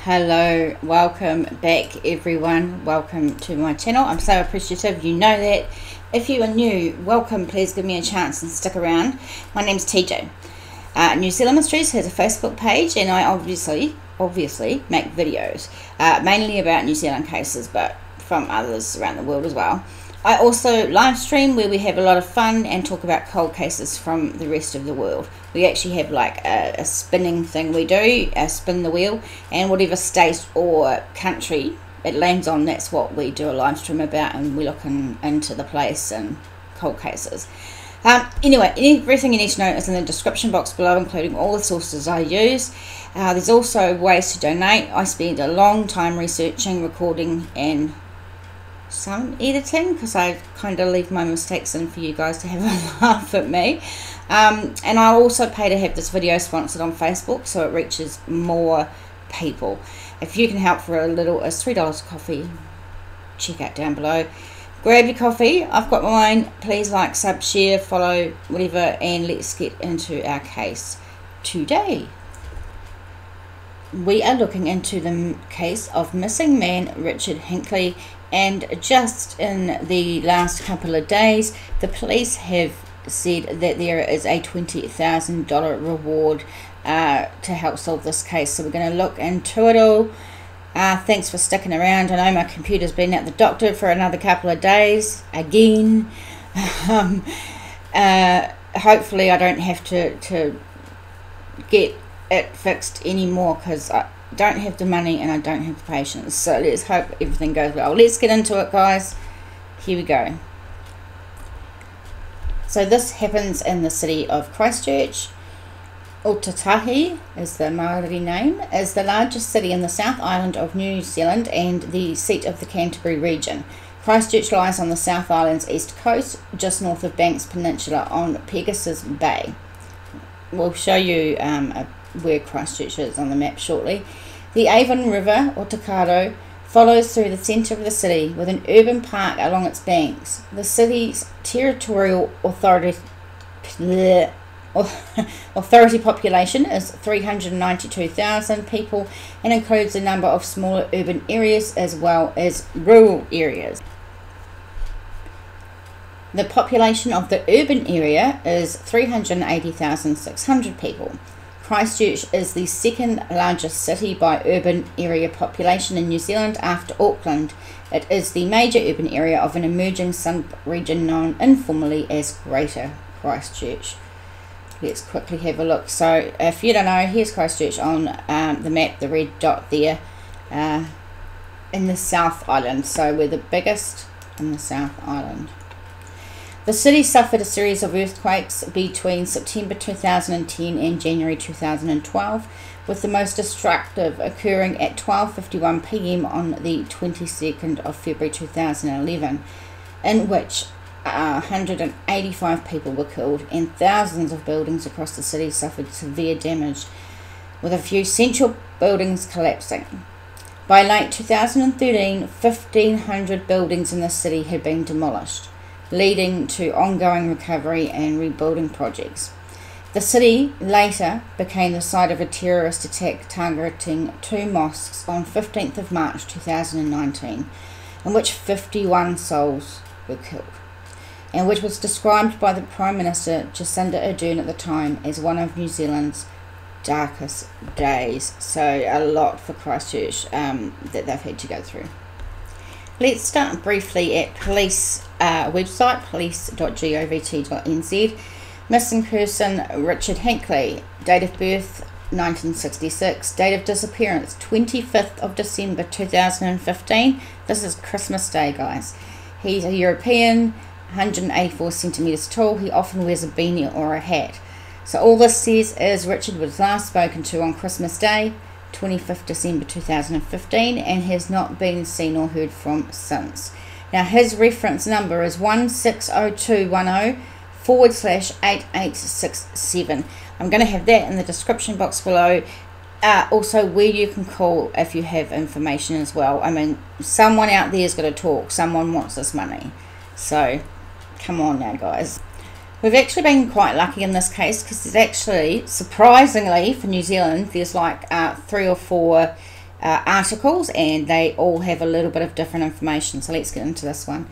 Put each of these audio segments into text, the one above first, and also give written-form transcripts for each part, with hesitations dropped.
Hello, welcome back everyone. Welcome to my channel. I'm so appreciative, you know that. If you are new, welcome. Please give me a chance and stick around. My name's TJ. New Zealand Mysteries has a Facebook page, and I obviously make videos mainly about New Zealand cases, but from others around the world as well. I also live stream where we have a lot of fun and talk about cold cases from the rest of the world. We actually have like a spinning thing we do, spin the wheel, and whatever state or country it lands on, that's what we do a live stream about, and we're looking into the place and cold cases. Anyway, everything you need to know is in the description box below, including all the sources I use. There's also ways to donate. I spend a long time researching, recording, and some editing, because I kind of leave my mistakes in for you guys to have a laugh at me. And I also pay to have this video sponsored on Facebook, so it reaches more people. If you can help for a little, it's $3 a coffee. Check out down below. Grab your coffee. I've got mine. Please like, sub, share, follow, whatever, and let's get into our case today. We are looking into the case of missing man Richard Hinkley, and just in the last couple of days the police have said that there is a $20,000 reward to help solve this case. So we're going to look into it all. Thanks for sticking around. I know my computer's been at the doctor for another couple of days again. Hopefully I don't have to get it fixed anymore, because I don't have the money and I don't have the patience. So let's hope everything goes well. Let's get into it, guys. Here we go. So this happens in the city of Christchurch. Ōtautahi is the Maori name, is the largest city in the South Island of New Zealand and the seat of the Canterbury region. Christchurch lies on the South Island's east coast, just north of Banks Peninsula on Pegasus Bay. We'll show you where Christchurch is on the map shortly. The Avon River, or Takaro, follows through the centre of the city with an urban park along its banks. The city's territorial authority population is 392,000 people and includes a number of smaller urban areas as well as rural areas. The population of the urban area is 380,600 people. Christchurch is the second largest city by urban area population in New Zealand after Auckland. It is the major urban area of an emerging sub-region known informally as Greater Christchurch. Let's quickly have a look. So if you don't know, here's Christchurch on the map, the red dot there, in the South Island. So we're the biggest in the South Island. The city suffered a series of earthquakes between September 2010 and January 2012, with the most destructive occurring at 12:51 p.m. on the 22nd of February 2011, in which 185 people were killed and thousands of buildings across the city suffered severe damage, with a few central buildings collapsing. By late 2013, 1,500 buildings in the city had been demolished, leading to ongoing recovery and rebuilding projects. The city later became the site of a terrorist attack targeting two mosques on 15th of March 2019, in which 51 souls were killed, and which was described by the Prime Minister Jacinda Ardern at the time as one of New Zealand's darkest days. So a lot for Christchurch that they've had to go through. Let's start briefly at police website, police.govt.nz. Missing person Richard Hinkley, date of birth 1966, date of disappearance 25th of December 2015. This is Christmas Day, guys. He's a European, 184 centimetres tall. He often wears a beanie or a hat. So all this says is Richard was last spoken to on Christmas Day, 25th December 2015, and has not been seen or heard from since. Now his reference number is 160210/8867. I'm going to have that in the description box below. Also where you can call if you have information as well. I mean, someone out there is going to talk. Someone wants this money. So come on now, guys. We've actually been quite lucky in this case, because there's actually, surprisingly for New Zealand, there's like 3 or 4 articles, and they all have a little bit of different information. So let's get into this one.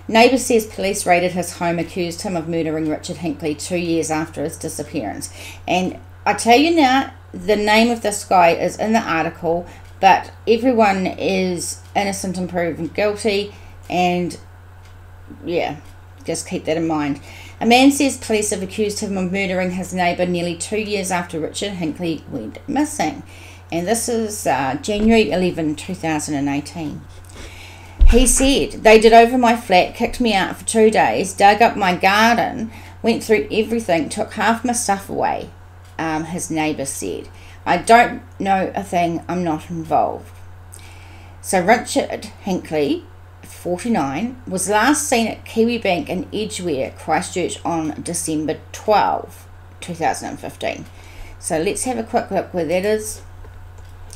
Neighbour says police raided his home, accused him of murdering Richard Hinkley 2 years after his disappearance. And I tell you now, the name of this guy is in the article, but everyone is innocent and proven guilty, and yeah, just keep that in mind. A man says police have accused him of murdering his neighbour nearly 2 years after Richard Hinkley went missing. And this is January 11, 2018. He said, they did over my flat, kicked me out for 2 days, dug up my garden, went through everything, took half my stuff away, his neighbour said. I don't know a thing, I'm not involved. So Richard Hinkley, 49, was last seen at Kiwibank in Edgware, Christchurch on December 12, 2015. So let's have a quick look where that is.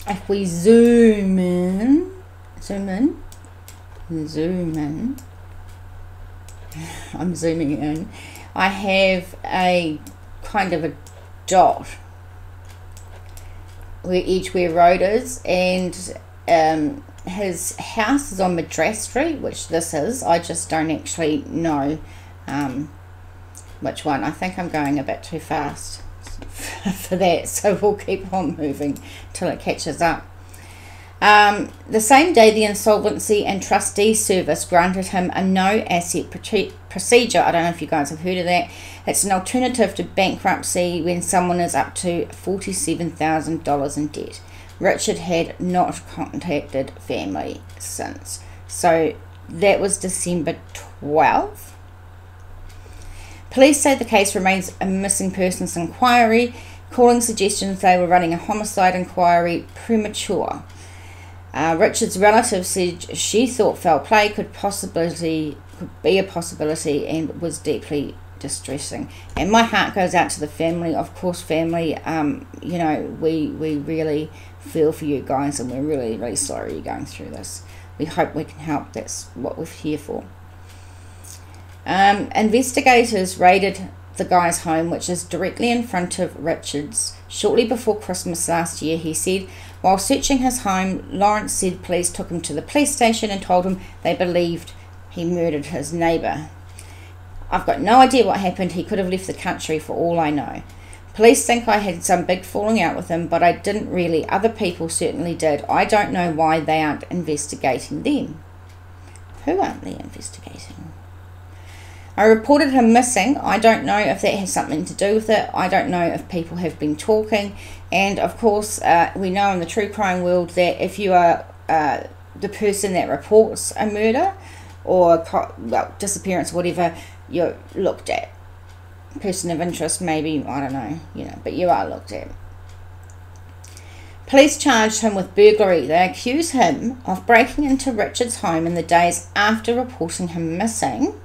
If we zoom in, I'm zooming in, I have a kind of a dot where Edgware Road is, and his house is on Madras Street, which this is. I just don't actually know which one. I think I'm going a bit too fast for that, so we'll keep on moving till it catches up. The same day, the Insolvency and Trustee Service granted him a no asset procedure. I don't know if you guys have heard of that. It's an alternative to bankruptcy when someone is up to $47,000 in debt. Richard had not contacted family since. So that was December 12th. Police say the case remains a missing persons inquiry, calling suggestions they were running a homicide inquiry premature. Richard's relative said she thought foul play could be a possibility and was deeply distressing. And my heart goes out to the family. Of course, family, you know, we really feel for you guys, and we're really, really sorry you're going through this. We hope we can help. That's what we're here for. Investigators raided the guy's home, which is directly in front of Richard's, shortly before Christmas last year. He said, while searching his home, Lawrence said police took him to the police station and told him they believed he murdered his neighbour. I've got no idea what happened. He could have left the country for all I know. Police think I had some big falling out with him, but I didn't really. Other people certainly did. I don't know why they aren't investigating them. Who aren't they investigating? I reported him missing. I don't know if that has something to do with it. I don't know if people have been talking. And of course, we know in the true crime world that if you are the person that reports a murder or disappearance, whatever, you're looked at. Person of interest, maybe, I don't know, you know, but you are looked at. Police charged him with burglary. They accuse him of breaking into Richard's home in the days after reporting him missing,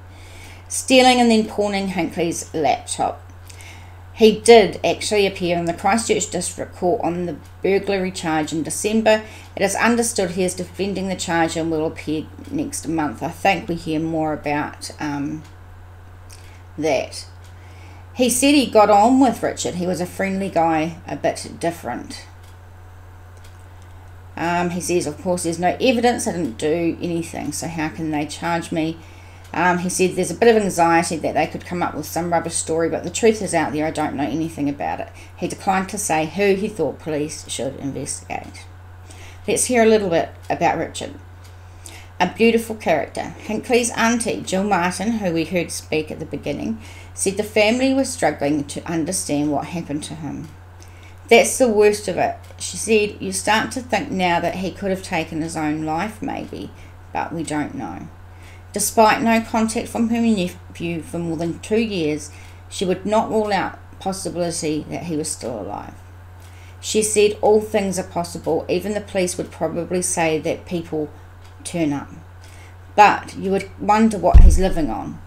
stealing and then pawning Hinkley's laptop. He did actually appear in the Christchurch District Court on the burglary charge in December. It is understood he is defending the charge and will appear next month. I think we hear more about that. He said he got on with Richard. He was a friendly guy, a bit different. He says, of course, there's no evidence. I didn't do anything, so how can they charge me? He said there's a bit of anxiety that they could come up with some rubbish story, but the truth is out there. I don't know anything about it. He declined to say who he thought police should investigate. Let's hear a little bit about Richard. A beautiful character. Hinkley's auntie, Jill Martin, who we heard speak at the beginning, said the family was struggling to understand what happened to him. That's the worst of it. She said, you start to think now that he could have taken his own life, maybe, but we don't know. Despite no contact from her nephew for more than 2 years, she would not rule out possibility that he was still alive. She said all things are possible. Even the police would probably say that people turn up. But you would wonder what he's living on.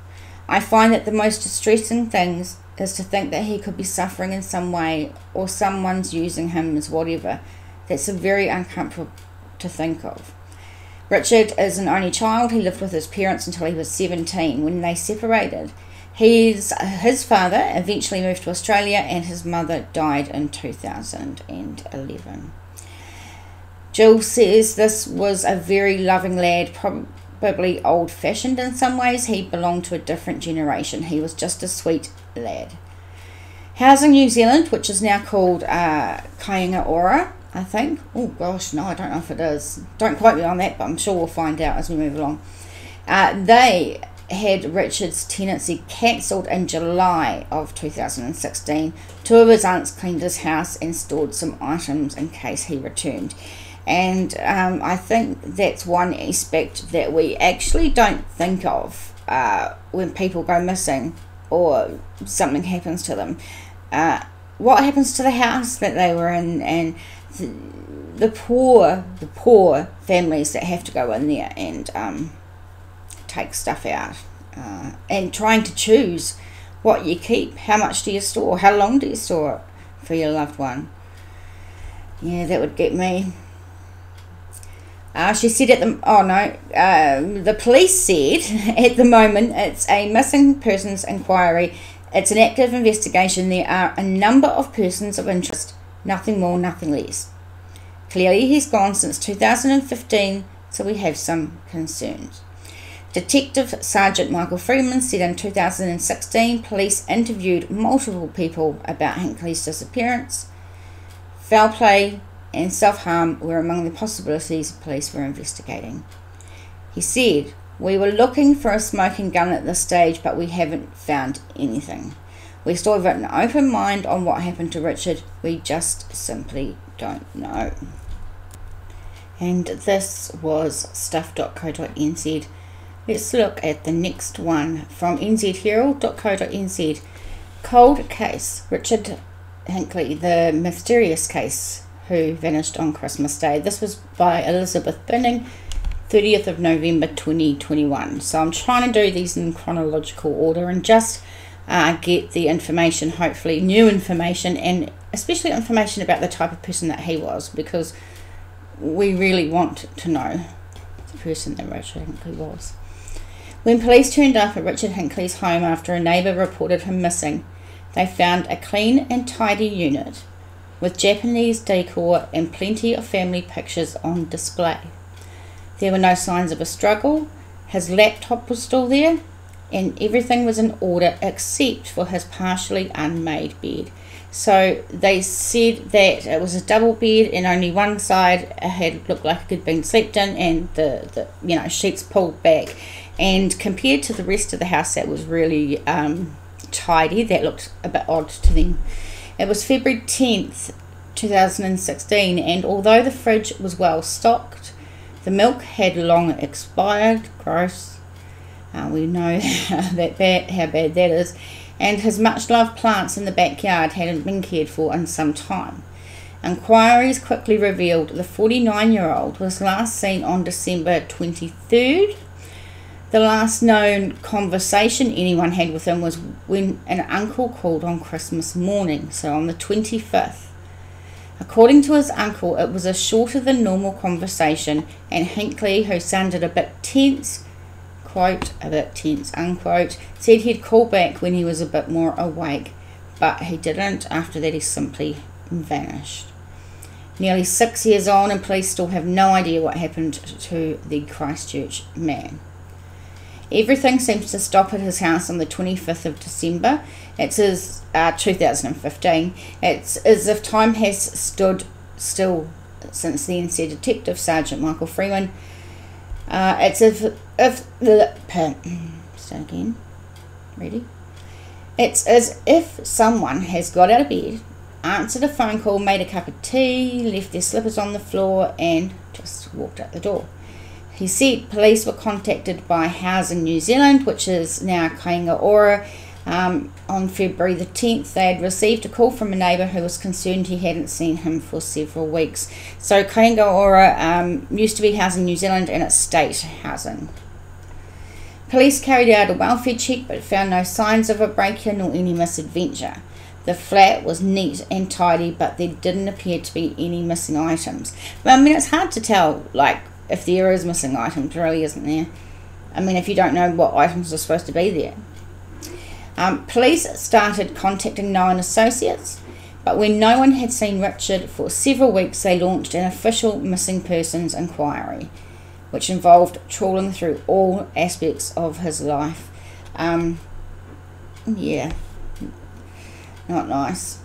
I find that the most distressing things is to think that he could be suffering in some way, or someone's using him as whatever. That's a very uncomfortable to think of. Richard is an only child. He lived with his parents until he was 17. When they separated, his father eventually moved to Australia and his mother died in 2011. Jill says this was a very loving lad, probably old-fashioned in some ways. He belonged to a different generation. He was just a sweet lad. Housing New Zealand, which is now called Kāinga Ora, I think. Oh gosh, no, I don't know if it is. Don't quote me on that, but I'm sure we'll find out as we move along. They had Richard's tenancy cancelled in July of 2016. Two of his aunts cleaned his house and stored some items in case he returned. And I think that's one aspect that we actually don't think of when people go missing or something happens to them. What happens to the house that they were in, and the poor families that have to go in there and take stuff out, and trying to choose what you keep, how much do you store, how long do you store it for your loved one. Yeah, that would get me. She said the police said at the moment it's a missing persons inquiry. It's an active investigation. There are a number of persons of interest, nothing more, nothing less. Clearly he's gone since 2015, so we have some concerns. Detective Sergeant Michael Freeman said in 2016 police interviewed multiple people about Hinkley's disappearance. Foul play and self-harm were among the possibilities police were investigating. He said, "We were looking for a smoking gun at this stage, but we haven't found anything. We still have an open mind on what happened to Richard. We just simply don't know." And this was stuff.co.nz. Let's look at the next one from nzherald.co.nz. Cold case. Richard Hinkley, the mysterious case who vanished on Christmas Day. This was by Elizabeth Binning, 30th of November 2021. So I'm trying to do these in chronological order and just get the information, hopefully new information, and especially information about the type of person that he was, because we really want to know the person that Richard Hinkley was. When police turned up at Richard Hinkley's home after a neighbour reported him missing, they found a clean and tidy unit with Japanese decor and plenty of family pictures on display. There were no signs of a struggle. His laptop was still there, and everything was in order except for his partially unmade bed. So they said that it was a double bed, and only one side had looked like it had been slept in, and the sheets pulled back. And compared to the rest of the house, that was really tidy. That looked a bit odd to them. It was February 10th, 2016, and although the fridge was well stocked, the milk had long expired. Gross. We know how bad that is. And his much-loved plants in the backyard hadn't been cared for in some time. Inquiries quickly revealed the 49-year-old was last seen on December 23rd. The last known conversation anyone had with him was when an uncle called on Christmas morning, so on the 25th. According to his uncle, it was a shorter than normal conversation, and Hinkley, who sounded a bit tense, quote, a bit tense, unquote, said he'd call back when he was a bit more awake, but he didn't. After that, he simply vanished. Nearly 6 years on, and police still have no idea what happened to the Christchurch man. Everything seems to stop at his house on the 25th of December. It's 2015. It's as if time has stood still since then, said Detective Sergeant Michael Freeman. It's It's as if someone has got out of bed, answered a phone call, made a cup of tea, left their slippers on the floor, and just walked out the door. He said police were contacted by Housing New Zealand, which is now Kāinga Ora. On February the 10th, they had received a call from a neighbour who was concerned he hadn't seen him for several weeks. So Kāinga Ora used to be Housing New Zealand, and it's state housing. Police carried out a welfare check but found no signs of a break-in or any misadventure. The flat was neat and tidy, but there didn't appear to be any missing items. But I mean, it's hard to tell, like, if there is missing items, really, isn't there? I mean, if you don't know what items are supposed to be there. Police started contacting known associates, But when no one had seen Richard for several weeks, they launched an official missing persons inquiry, which involved trawling through all aspects of his life. Yeah, not nice.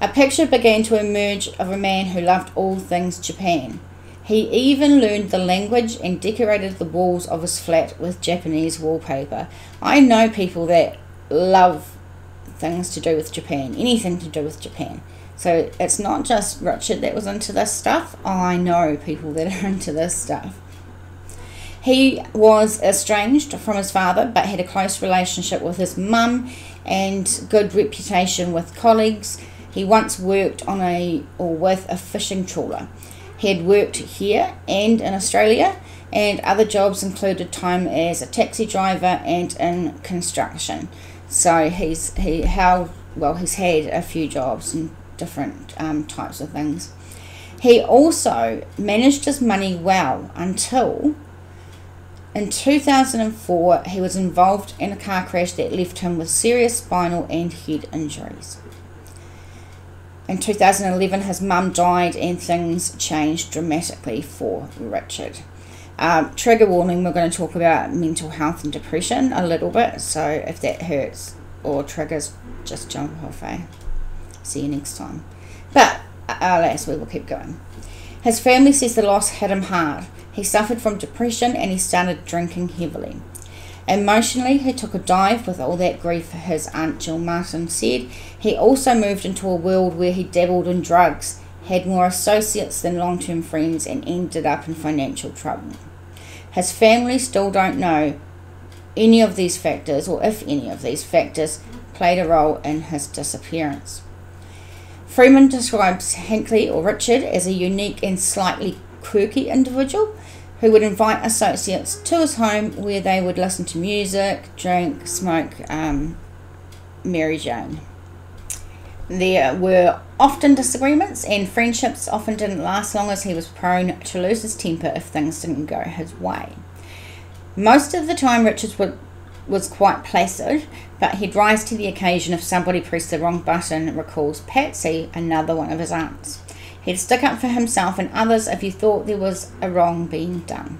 A picture began to emerge of a man who loved all things Japan. He even learned the language and decorated the walls of his flat with Japanese wallpaper. I know people that love things to do with Japan, anything to do with Japan. So it's not just Richard that was into this stuff. I know people that are into this stuff. He was estranged from his father, but had a close relationship with his mum and good reputation with colleagues. He once worked on with a fishing trawler. He had worked here and in Australia, and other jobs included time as a taxi driver and in construction. So he's had a few jobs and different types of things. He also managed his money well until in 2004 he was involved in a car crash that left him with serious spinal and head injuries. In 2011 his mum died and things changed dramatically for Richard. Trigger warning, we're going to talk about mental health and depression a little bit, so if that hurts or triggers, just jump off. See you next time. But alas, we will keep going. His family says the loss hit him hard. He suffered from depression and he started drinking heavily. Emotionally, he took a dive with all that grief, his Aunt Jill Martin said. He also moved into a world where he dabbled in drugs, had more associates than long-term friends, and ended up in financial trouble. His family still don't know any of these factors, or if any of these factors played a role in his disappearance. Freeman describes Hinkley, or Richard, as a unique and slightly quirky individual who would invite associates to his home where they would listen to music, drink, smoke, Mary Jane. There were often disagreements, and friendships often didn't last long, as he was prone to lose his temper if things didn't go his way. Most of the time Richard was quite placid, but he'd rise to the occasion if somebody pressed the wrong button, recalls Patsy, another one of his aunts. He'd stick up for himself and others if he thought there was a wrong being done.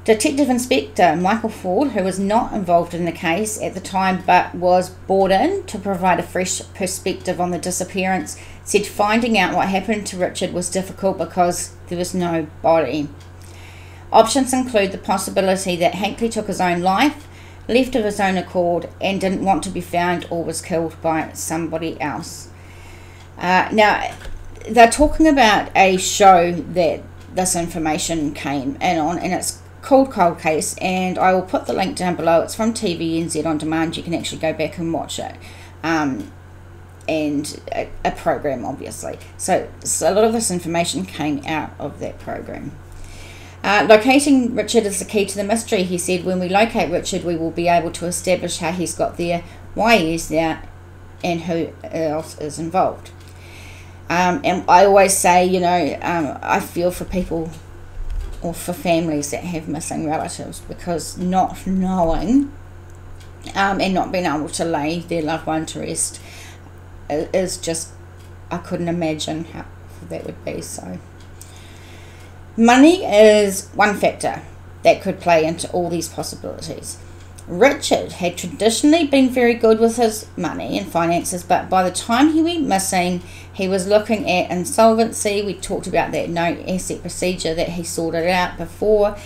Detective Inspector Michael Ford, who was not involved in the case at the time but was brought in to provide a fresh perspective on the disappearance, said finding out what happened to Richard was difficult because there was no body. Options include the possibility that Hinkley took his own life, left of his own accord, and didn't want to be found or was killed by somebody else. Now, they're talking about a show that this information came in on, and it's called Cold Case, and I will put the link down below. It's from TVNZ On Demand. You can actually go back and watch it, and a program, obviously. So a lot of this information came out of that program. Locating Richard is the key to the mystery, he said. When we locate Richard, we will be able to establish how he's got there, why he is there, and who else is involved. And I always say, I feel for people or for families that have missing relatives, because not knowing and not being able to lay their loved one to rest is just, I couldn't imagine how that would be. So money is one factor that could play into all these possibilities. Richard had traditionally been very good with his money and finances, but by the time he went missing, he was looking at insolvency. We talked about that no asset procedure that he sorted out before,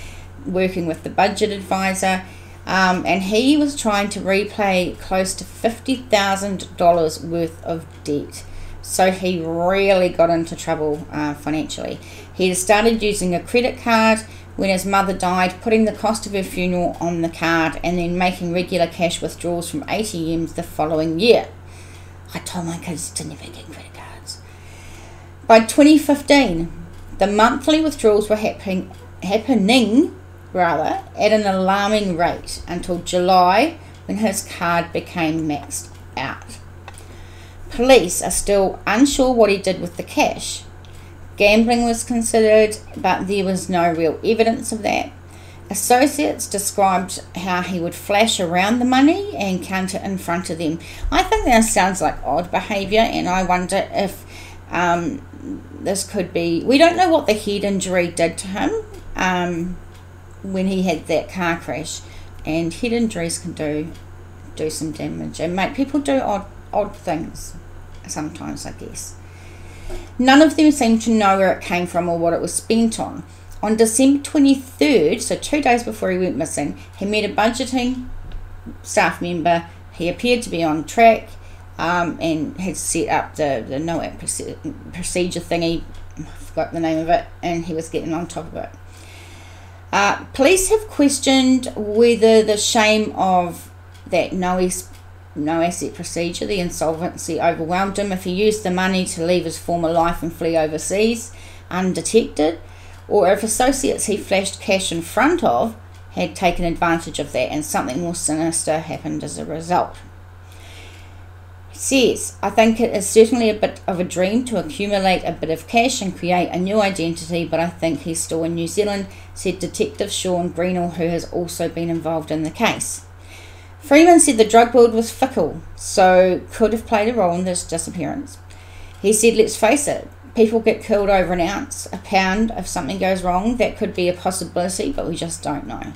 working with the budget advisor, and he was trying to repay close to $50,000 worth of debt. So he really got into trouble financially. He had started using a credit card when his mother died, putting the cost of her funeral on the card, and then making regular cash withdrawals from ATMs the following year. I told my kids to never get credit cards. By 2015, the monthly withdrawals were happening at an alarming rate until July, when his card became maxed out. Police are still unsure what he did with the cash. Gambling was considered, but there was no real evidence of that. Associates described how he would flash around the money and count it in front of them. I think that sounds like odd behaviour, and I wonder if this could be... We don't know what the head injury did to him when he had that car crash, and head injuries can do some damage and make people do odd things sometimes, I guess. None of them seemed to know where it came from or what it was spent on. On December 23rd, so 2 days before he went missing, he met a budgeting staff member. He appeared to be on track and had set up the no-act procedure thingy. I forgot the name of it, and he was getting on top of it. Police have questioned whether the shame of that no asset procedure, the insolvency, overwhelmed him, if he used the money to leave his former life and flee overseas undetected, or if associates he flashed cash in front of had taken advantage of that and something more sinister happened as a result. He says, I think it is certainly a bit of a dream to accumulate a bit of cash and create a new identity, but I think he's still in New Zealand, said Detective Sean Greenall, who has also been involved in the case. Freeman said the drug world was fickle, so could have played a role in this disappearance. He said, let's face it, people get killed over an ounce, a pound. If something goes wrong, that could be a possibility, but we just don't know.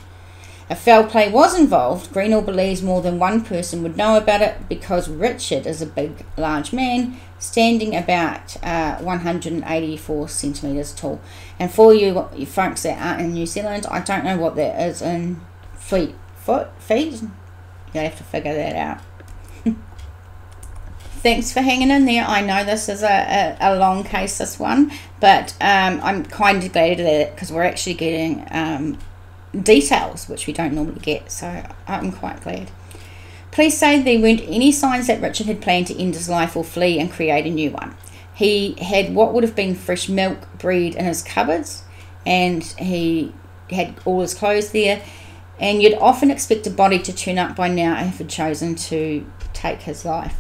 If foul play was involved, Greenall believes more than one person would know about it because Richard is a big, large man, standing about 184 centimetres tall. And for you folks that aren't in New Zealand, I don't know what that is in feet. You'll have to figure that out. Thanks for hanging in there. I know this is a long case, this one, but I'm kind of glad of that because we're actually getting details which we don't normally get, so I'm quite glad. Police say there weren't any signs that Richard had planned to end his life or flee and create a new one. He had what would have been fresh milk, bread in his cupboards, and he had all his clothes there, and you'd often expect a body to turn up by now if he'd chosen to take his life.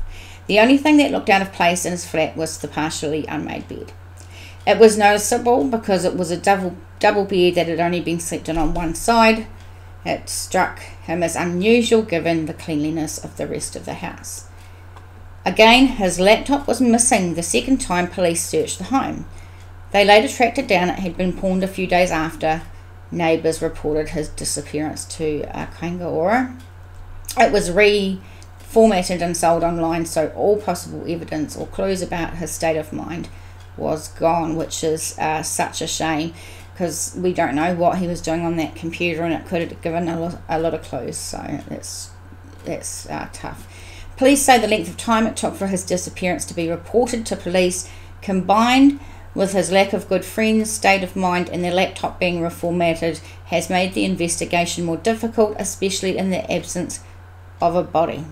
The only thing that looked out of place in his flat was the partially unmade bed. It was noticeable because it was a double bed that had only been slept on one side. It struck him as unusual given the cleanliness of the rest of the house. Again, his laptop was missing the second time police searched the home. They later tracked it down. It had been pawned a few days after neighbours reported his disappearance to Kaingaora. It was reformatted and sold online, so all possible evidence or clues about his state of mind was gone, which is such a shame because we don't know what he was doing on that computer, and it could have given a lot of clues, so that's tough. Police say the length of time it took for his disappearance to be reported to police, combined with his lack of good friends, state of mind, and their laptop being reformatted, has made the investigation more difficult, especially in the absence of a body.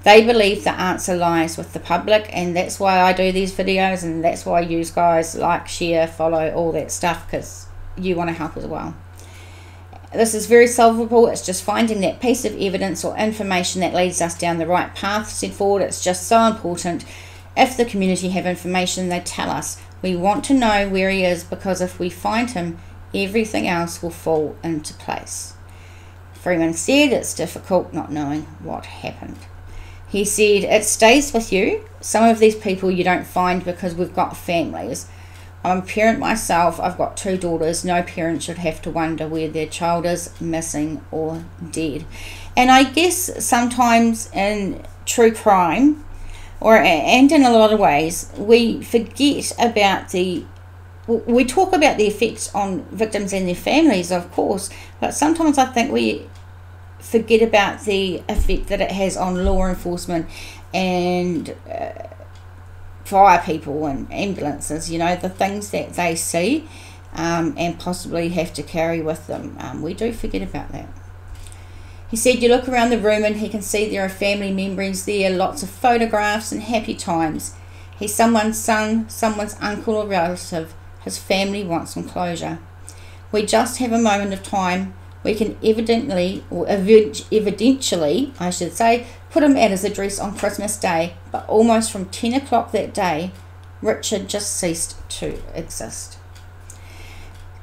They believe the answer lies with the public, and that's why I do these videos, and that's why you guys like, share, follow, all that stuff, because you want to help as well. This is very solvable. It's just finding that piece of evidence or information that leads us down the right path, said forward. It's just so important. If the community have information, they tell us. We want to know where he is, because if we find him, everything else will fall into place. Freeman said it's difficult not knowing what happened. He said, it stays with you. Some of these people you don't find because we've got families. I'm a parent myself. I've got 2 daughters. No parent should have to wonder where their child is missing or dead. And I guess sometimes in true crime, and in a lot of ways, we forget about we talk about the effects on victims and their families, of course, but sometimes I think we forget about the effect that it has on law enforcement and fire people and ambulances, you know, the things that they see and possibly have to carry with them. We do forget about that. He said you look around the room and he can see there are family memories there, lots of photographs and happy times. He's someone's son, someone's uncle or relative. His family wants some closure. We just have a moment of time. We can evidentially, I should say, put him at his address on Christmas Day, but almost from 10 o'clock that day, Richard just ceased to exist.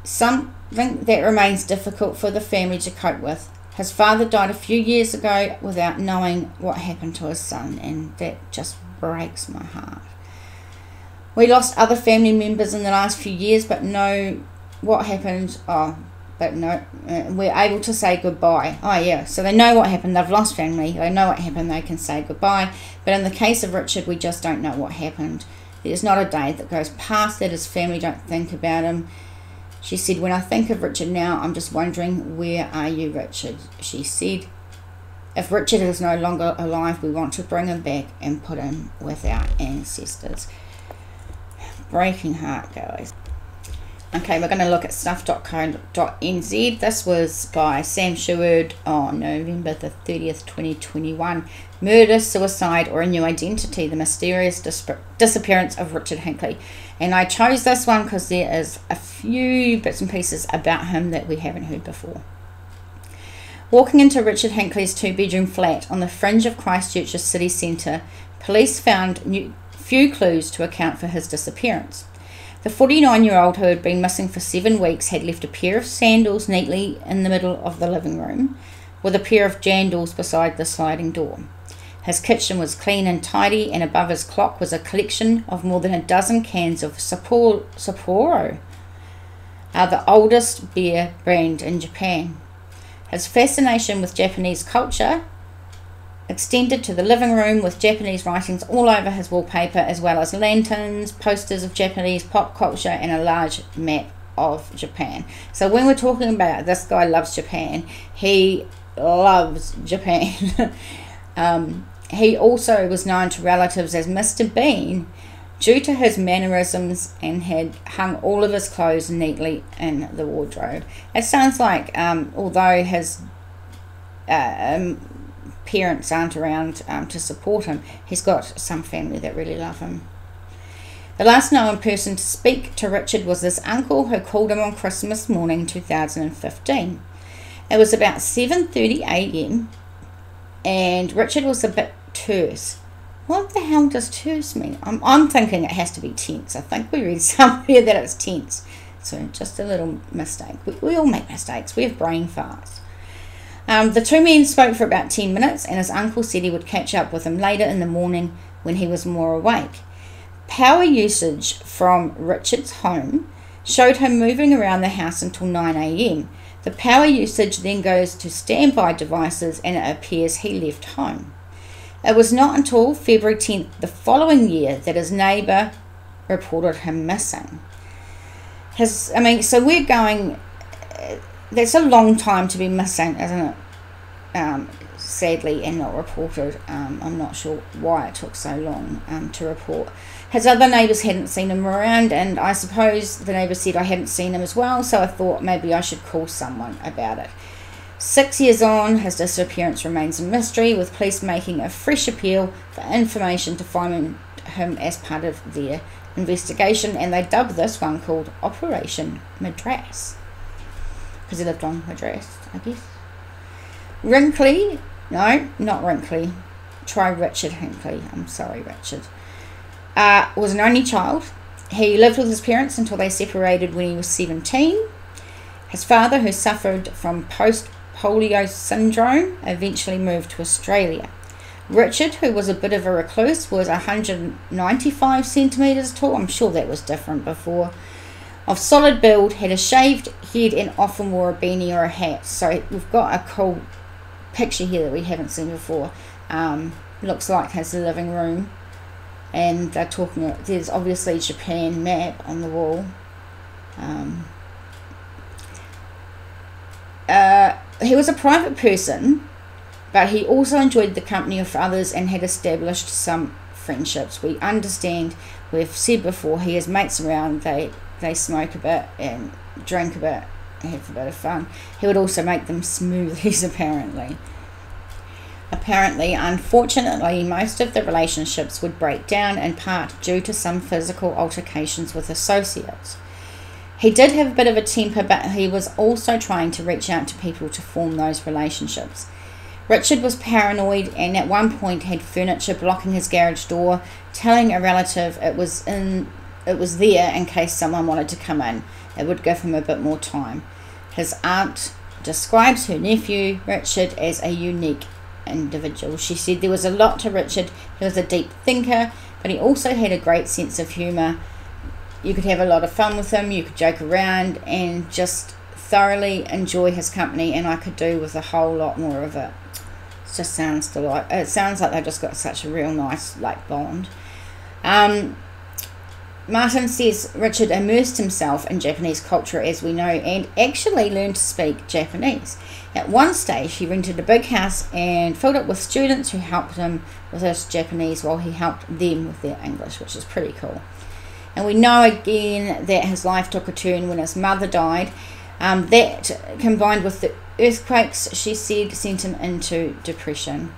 something that remains difficult for the family to cope with. His father died a few years ago without knowing what happened to his son, and that just breaks my heart. We lost other family members in the last few years, but know what happened. We're able to say goodbye. Oh yeah, so they know what happened. They've lost family. They know what happened. They can say goodbye. But in the case of Richard, we just don't know what happened. There's not a day that goes past that his family don't think about him. She said, when I think of Richard now, I'm just wondering, where are you, Richard? She said, if Richard is no longer alive, we want to bring him back and put him with our ancestors. Breaking heart, guys. Okay, we're going to look at stuff.co.nz. This was by Sam Sherwood on November the 30th, 2021. Murder, suicide, or a new identity, the mysterious disappearance of Richard Hinkley. And I chose this one because there is a few bits and pieces about him that we haven't heard before. Walking into Richard Hinkley's two-bedroom flat on the fringe of Christchurch's city centre, police found few clues to account for his disappearance. The 49-year-old, who had been missing for 7 weeks, had left a pair of sandals neatly in the middle of the living room, with a pair of jandals beside the sliding door. His kitchen was clean and tidy, and above his clock was a collection of more than a dozen cans of Sapporo, the oldest beer brand in Japan. His fascination with Japanese culture extended to the living room, with Japanese writings all over his wallpaper, as well as lanterns, posters of Japanese pop culture, and a large map of Japan. So when we're talking about this guy loves Japan, he loves Japan. He also was known to relatives as Mr. Bean due to his mannerisms, and had hung all of his clothes neatly in the wardrobe. It sounds like, although his parents aren't around to support him, he's got some family that really love him. The last known person to speak to Richard was his uncle, who called him on Christmas morning 2015. It was about 7:30 a.m. and Richard was a bit terse. What the hell does terse mean? I'm thinking it has to be tense. I think we read somewhere that it's tense. So just a little mistake. We all make mistakes. We have brain farts. The two men spoke for about 10 minutes, and his uncle said he would catch up with him later in the morning when he was more awake. Power usage from Richard's home showed him moving around the house until 9 a.m. The power usage then goes to standby devices, and it appears he left home. It was not until February 10th the following year that his neighbour reported him missing. So we're going... That's a long time to be missing, isn't it? Sadly, and not reported. I'm not sure why it took so long to report. His other neighbours hadn't seen him around, and I suppose the neighbour said I hadn't seen him as well, so I thought maybe I should call someone about it. 6 years on, his disappearance remains a mystery, with police making a fresh appeal for information to find him as part of their investigation, and they dubbed this one called Operation Madras, because he lived on Madras, I guess. Hinkley, no, not Hinkley, try Richard Hinkley, I'm sorry Richard, was an only child. He lived with his parents until they separated when he was 17. His father, who suffered from post-polio syndrome, eventually moved to Australia. Richard, who was a bit of a recluse, was 195 centimetres tall. I'm sure that was different before. Of solid build, had a shaved head, and often wore a beanie or a hat. So we've got a cool picture here that we haven't seen before. Looks like his living room, and they're talking. There's obviously Japan map on the wall. He was a private person, but he also enjoyed the company of others and had established some friendships. We understand, we've said before, he has mates around. They smoke a bit and drink a bit and have a bit of fun. He would also make them smoothies, apparently. Unfortunately, most of the relationships would break down, in part due to some physical altercations with associates. He did have a bit of a temper, but he was also trying to reach out to people to form those relationships. Richard was paranoid, and at one point had furniture blocking his garage door, telling a relative it was in it was there in case someone wanted to come in. It would give him a bit more time. His aunt describes her nephew, Richard, as a unique individual. She said there was a lot to Richard. He was a deep thinker, but he also had a great sense of humour. You could have a lot of fun with him, you could joke around and just thoroughly enjoy his company, and I could do with a whole lot more of it. It just sounds delightful. It sounds like they've just got such a real nice bond. Martin says Richard immersed himself in Japanese culture, as we know, and actually learned to speak Japanese. At one stage, he rented a big house and filled it with students who helped him with his Japanese while he helped them with their English, which is pretty cool. And we know again that his life took a turn when his mother died. That, combined with the earthquakes, she said, sent him into depression.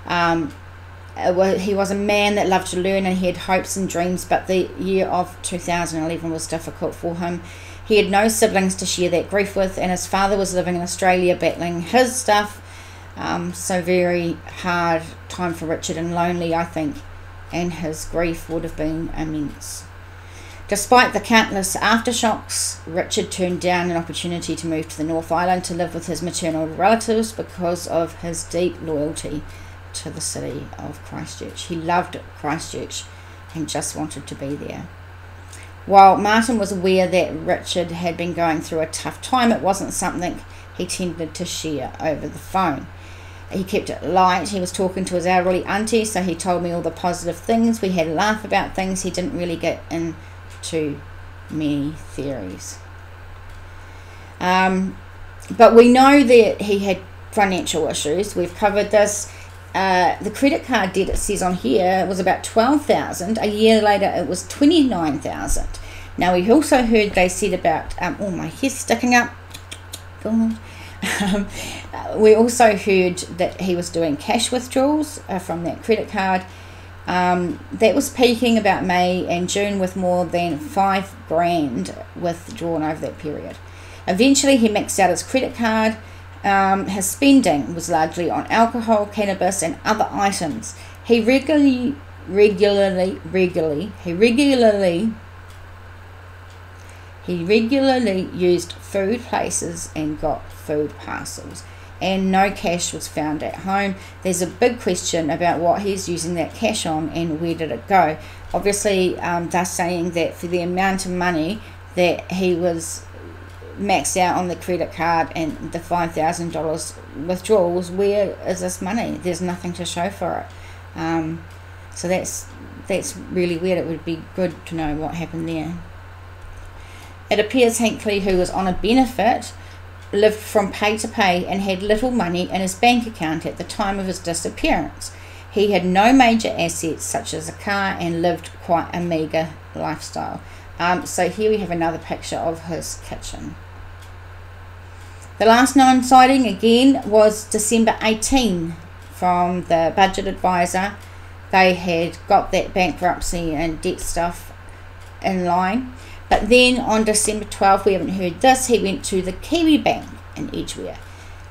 He was a man that loved to learn and he had hopes and dreams, but the year of 2011 was difficult for him. He had no siblings to share that grief with, and his father was living in Australia battling his stuff. So very hard time for Richard, and lonely, I think, and his grief would have been immense. Despite the countless aftershocks, Richard turned down an opportunity to move to the North Island to live with his maternal relatives because of his deep loyalty to the city of Christchurch. He loved Christchurch and just wanted to be there. While Martin was aware that Richard had been going through a tough time, it wasn't something he tended to share over the phone. He kept it light. He was talking to his elderly auntie, so he told me all the positive things. We had a laugh about things. He didn't really get into many theories. But we know that he had financial issues. We've covered this. The credit card debt, it says on here, was about $12,000. A year later it was $29,000. Now we also heard they said about oh, my hair's sticking up. We also heard that he was doing cash withdrawals from that credit card. That was peaking about May and June with more than $5,000 withdrawn over that period. Eventually he maxed out his credit card. His spending was largely on alcohol, cannabis, and other items. He regularly used food places and got food parcels, and no cash was found at home. There's a big question about what he's using that cash on and where did it go. Obviously, they're saying that for the amount of money that he was maxed out on the credit card and the $5,000 withdrawals, where is this money? There's nothing to show for it. So that's really weird. It would be good to know what happened there. It appears Hinkley, who was on a benefit, lived from pay to pay and had little money in his bank account at the time of his disappearance. He had no major assets such as a car and lived quite a meagre lifestyle. So here we have another picture of his kitchen. The last known sighting again was December 18 from the budget advisor. They had got that bankruptcy and debt stuff in line. But then on December 12, we haven't heard this, he went to the Kiwibank in Edgware,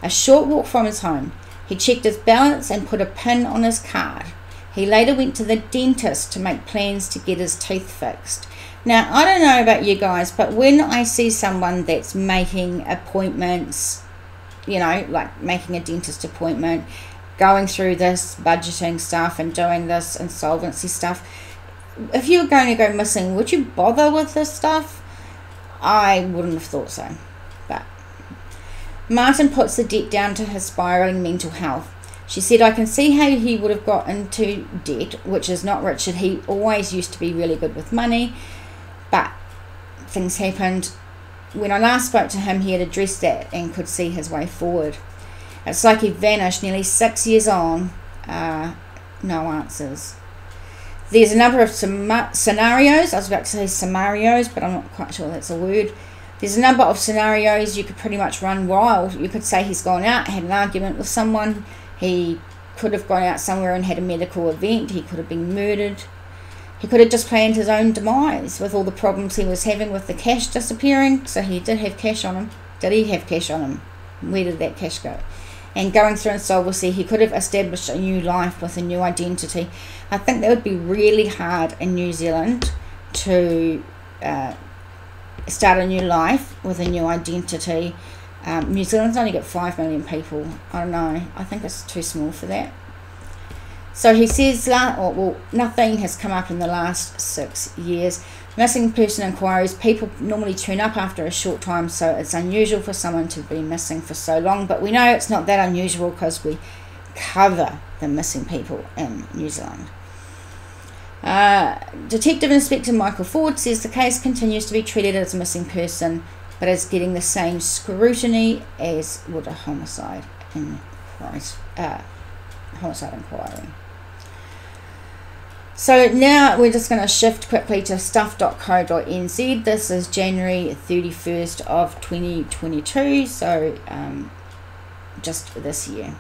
a short walk from his home. He checked his balance and put a pin on his card. He later went to the dentist to make plans to get his teeth fixed. Now, I don't know about you guys, but when I see someone that's making appointments, you know, like making a dentist appointment, going through this budgeting stuff and doing this insolvency stuff, if you were going to go missing, would you bother with this stuff? I wouldn't have thought so. But Martin puts the debt down to his spiralling mental health. She said, I can see how he would have got into debt, which is not Richard. He always used to be really good with money, but things happened. When I last spoke to him, he had addressed that and could see his way forward. It's like he vanished nearly 6 years on. No answers. There's a number of scenarios. I was about to say scenarios, but I'm not quite sure that's a word. There's a number of scenarios you could pretty much run wild. You could say he's gone out, had an argument with someone. He could have gone out somewhere and had a medical event. He could have been murdered. He could have just planned his own demise with all the problems he was having with the cash disappearing. So he did have cash on him. Did he have cash on him? Where did that cash go? And going through insolvency, he could have established a new life with a new identity. I think that would be really hard in New Zealand to start a new life with a new identity. New Zealand's only got 5 million people. I don't know. I think it's too small for that. So he says, well, nothing has come up in the last 6 years. Missing person inquiries, people normally turn up after a short time, so it's unusual for someone to be missing for so long. But we know it's not that unusual because we cover the missing people in New Zealand. Detective Inspector Michael Ford says the case continues to be treated as a missing person, but is getting the same scrutiny as would a homicide inquiry. So now we're just going to shift quickly to stuff.co.nz. This is January 31st of 2022, so just this year.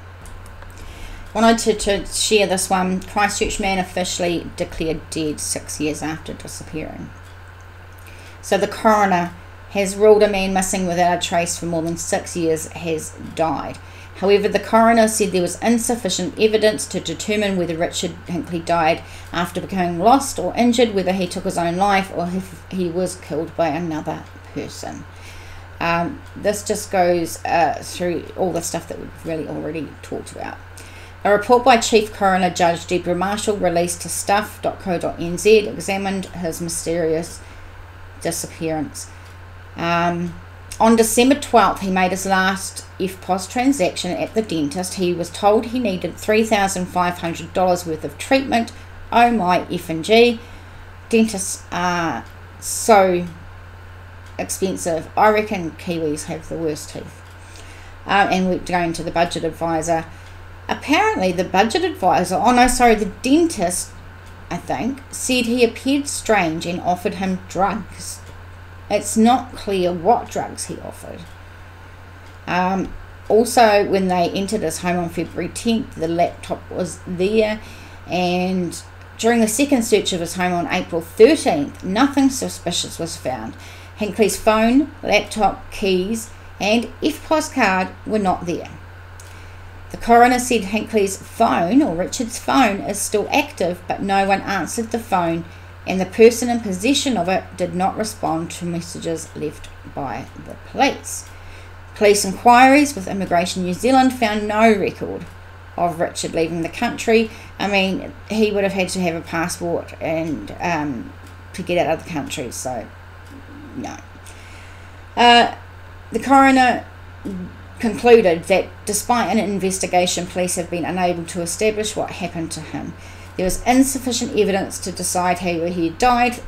Wanted to share this one. Christchurch man officially declared dead 6 years after disappearing. So the coroner has ruled a man missing without a trace for more than 6 years has died. However, the coroner said there was insufficient evidence to determine whether Richard Hinkley died after becoming lost or injured, whether he took his own life or if he was killed by another person. This just goes through all the stuff that we've really already talked about. A report by Chief Coroner Judge Deborah Marshall, released to stuff.co.nz, examined his mysterious disappearance. On December 12th, he made his last FPOS transaction at the dentist. He was told he needed $3,500 worth of treatment. Oh my F&G. Dentists are so expensive. I reckon Kiwis have the worst teeth. And we're going to the budget advisor. Apparently the budget advisor, the dentist, I think, said he appeared strange and offered him drugs. It's not clear what drugs he offered. Also, when they entered his home on February 10th, the laptop was there, and during the second search of his home on April 13th, nothing suspicious was found. Hinkley's phone, laptop, keys, and FPOS card were not there. The coroner said Hinkley's phone, or Richard's phone, is still active, but no one answered the phone, and the person in possession of it did not respond to messages left by the police. Police inquiries with Immigration New Zealand found no record of Richard leaving the country. I mean, he would have had to have a passport and to get out of the country, so no. The coroner concluded that despite an investigation, police have been unable to establish what happened to him. There was insufficient evidence to decide how he had died,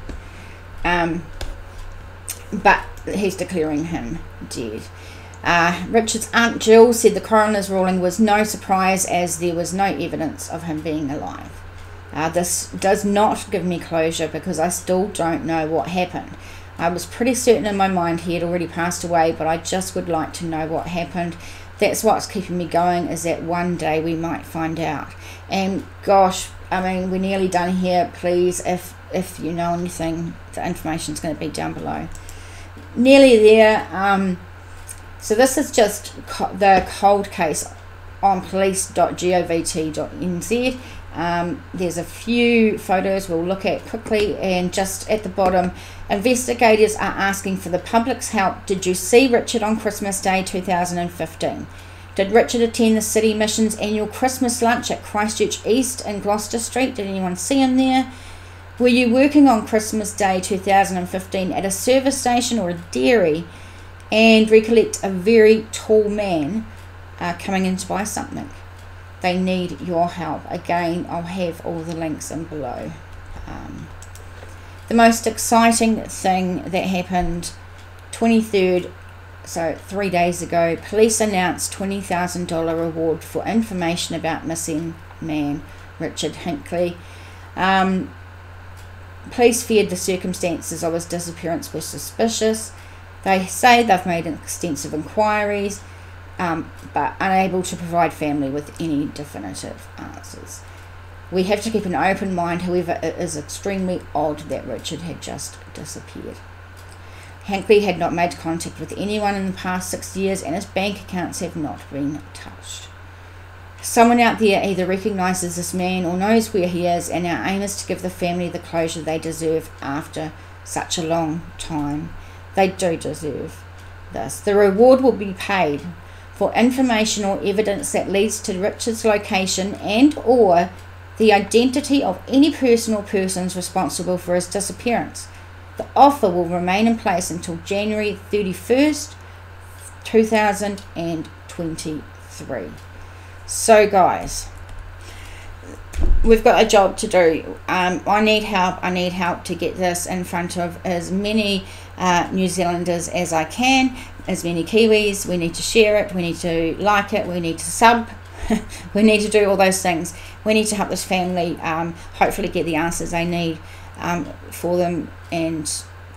but he's declaring him dead. Richard's aunt Jill said the coroner's ruling was no surprise, as there was no evidence of him being alive. This does not give me closure because I still don't know what happened. I was pretty certain in my mind he had already passed away, but I just would like to know what happened. That's what's keeping me going, is that one day we might find out. And gosh, I mean, we're nearly done here. Please, if you know anything, the information's going to be down below. Nearly there. So this is just the cold case on police.govt.nz. There's a few photos we'll look at quickly, and just at the bottom, investigators are asking for the public's help. Did you see Richard on Christmas Day 2015? Did Richard attend the City Mission's annual Christmas lunch at Christchurch East in Gloucester Street? Did anyone see him there? Were you working on Christmas Day 2015 at a service station or a dairy and recollect a very tall man coming in to buy something? They need your help. Again, I'll have all the links in below. The most exciting thing that happened 23rd, so 3 days ago, police announced $20,000 reward for information about missing man Richard Hinkley. Police feared the circumstances of his disappearance were suspicious. They say they've made extensive inquiries, but unable to provide family with any definitive answers. We have to keep an open mind, however, it is extremely odd that Richard had just disappeared. Hinkley had not made contact with anyone in the past 6 years, and his bank accounts have not been touched. Someone out there either recognises this man or knows where he is, and our aim is to give the family the closure they deserve after such a long time. They do deserve this. The reward will be paid for information or evidence that leads to Richard's location and or the identity of any person or persons responsible for his disappearance. The offer will remain in place until January 31st, 2023. So guys, we've got a job to do. I need help to get this in front of as many New Zealanders as I can, as many Kiwis. We need to share it, we need to like it, we need to sub, we need to do all those things. We need to help this family hopefully get the answers they need for them. And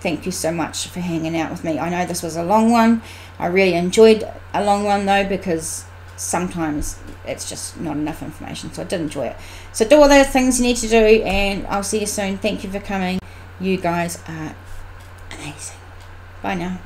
thank you so much for hanging out with me. I know this was a long one. I really enjoyed a long one though, because sometimes it's just not enough information, so I did enjoy it. So do all those things you need to do, and I'll see you soon. Thank you for coming. You guys are amazing. Bye now.